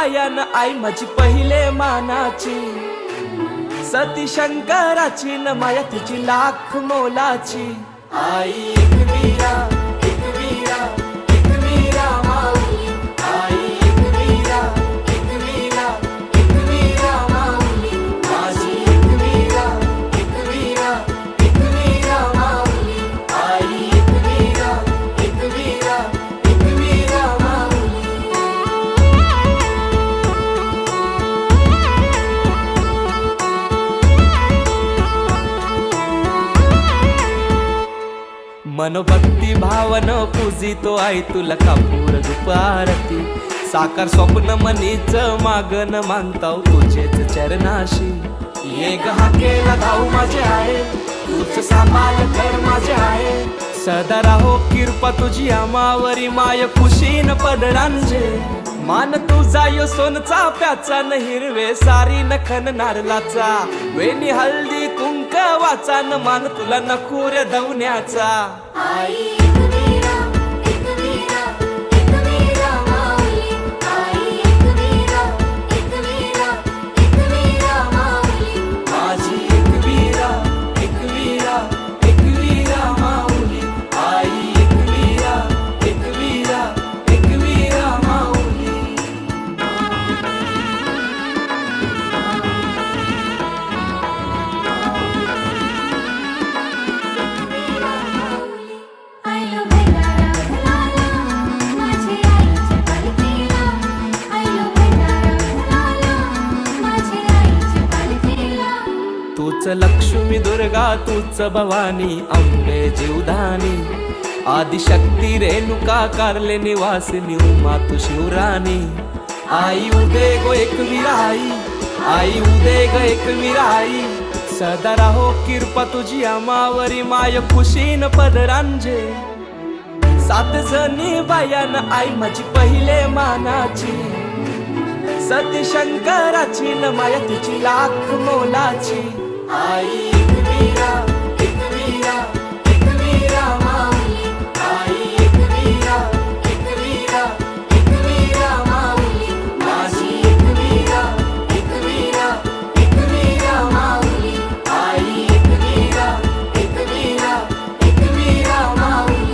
बायान आई माझी पहिले मानाची, सती शंकराची न माया तिची लाख मोलाची। आई एक वीरा, एक वीरा, एक वीरा माऊली। आई एक वीरा, एक वीरा, एक वीरा माऊली। माझी एक वीरा, एक वीरा, एक वीरा माऊली। आई एक वीरा, एक वीरा, एक वीरा माऊली। मनोभक्ती भावन पूजितो आई तुला कापूर धूप आरती। साकार स्वप्न मनीच मागन मानताव तुझेच चरणाशी। ये हाकेला धाऊ माझे आहे, तूच सांभाळ कर माझे आहे। सदा राहो कृपा तुझी आमावरी, माय खुशीन पदरांजे। मान तुझा यो सोनचा प्याचा न हिरवे सारी नखन नारलाचा। वेणी हल्दी कुंक वाचा न मान तुला नखुर धवण्याचा। आई एक वीरा, एक वीरा, एक वीरा माऊली। आई एक वीरा, एक वीरा, एक वीरा माऊली। माझी एक वीरा, एक वीरा, एक वीरा माऊली। आई एक वीरा, एक वीरा, एक वीरा माऊली। आयलो भंडारा घालाला, माझे आईचे पालखीला। आयलो भंडारा घालाला, माझे आईचे पालखीला। तूच लक्ष्मी दुर्गा, तूच भवानी, अंबे जीवधानी। आदिशक्ती रेणुका, कारले निवासिनी, उमा तू शिवराणी। आई उदे गो एक वीरा आई, आई उदे ग एक वीरा आई। सदा राहो कृपा तुझी आमावरी, माय खुशीन पदरांजे। सात जणी बायान आई माझी पहिले मानाची, सती शंकराची न माया तिची लाख मोलाची। आई एक वीरा, एक वीरा, एक वीरा माऊली। आई एक वीरा, एक वीरा, एक वीरा माऊली। माझी एक वीरा, एक वीरा, एक वीरा माऊली। आई एक वीरा, एक वीरा, एक वीरा माऊली।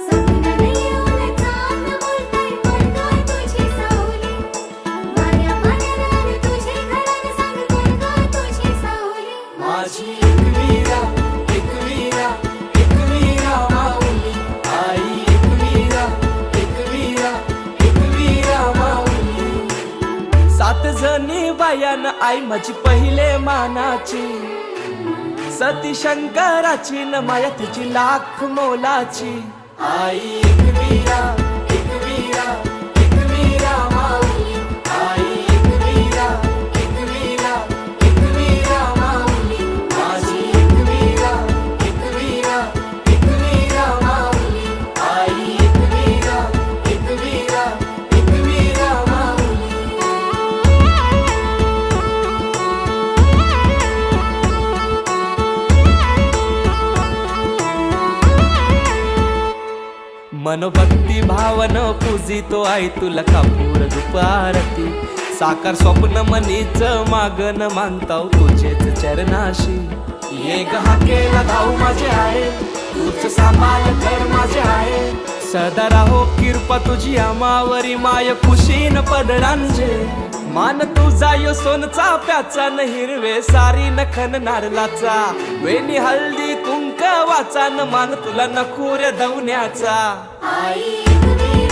सपना येऊन चांद बोलताय, कोण काय तुझी सावली। वाऱ्या पाण्याला तुझे घरात सांग, कोण काय तुझी सावली। माझी एक वीरा, एक वीरा, एक वीरा माऊली। आई एक वीरा, एक वीरा, एक वीरा माऊली। सात जणी बायान आई माझी पहिले मानाची, सती शंकराची न माया तिची लाख मोलाची। आई एक वीरा, एक वीरा, एक वीरा माऊली। आई एक वीरा, एक वीरा, एक वीरा माऊली। माझी एक वीरा, एक वीरा, एक वीरा माऊली। आई एक वीरा, एक वीरा, एक वीरा माऊली। मनोभक्ती भावन पूजितो आई तुला कापूर धूप आरती। साकार स्वप्न मनीच मागन मानताव तुझेच चरणाशी। ये हाकेला धाऊ माझे आहे, तूच सांभाळ कर माझे आहे। सदा राहो कृपा तुझी आमावरी, माय खुशीन पदरांजे। मान तुझा यो सोनचा प्याचा न हिरवे सारी नखन नारलाचा। वेणी हल्दी कुंक वाचा न मान तुला नखुर धवण्याचा। आई एक वीरा,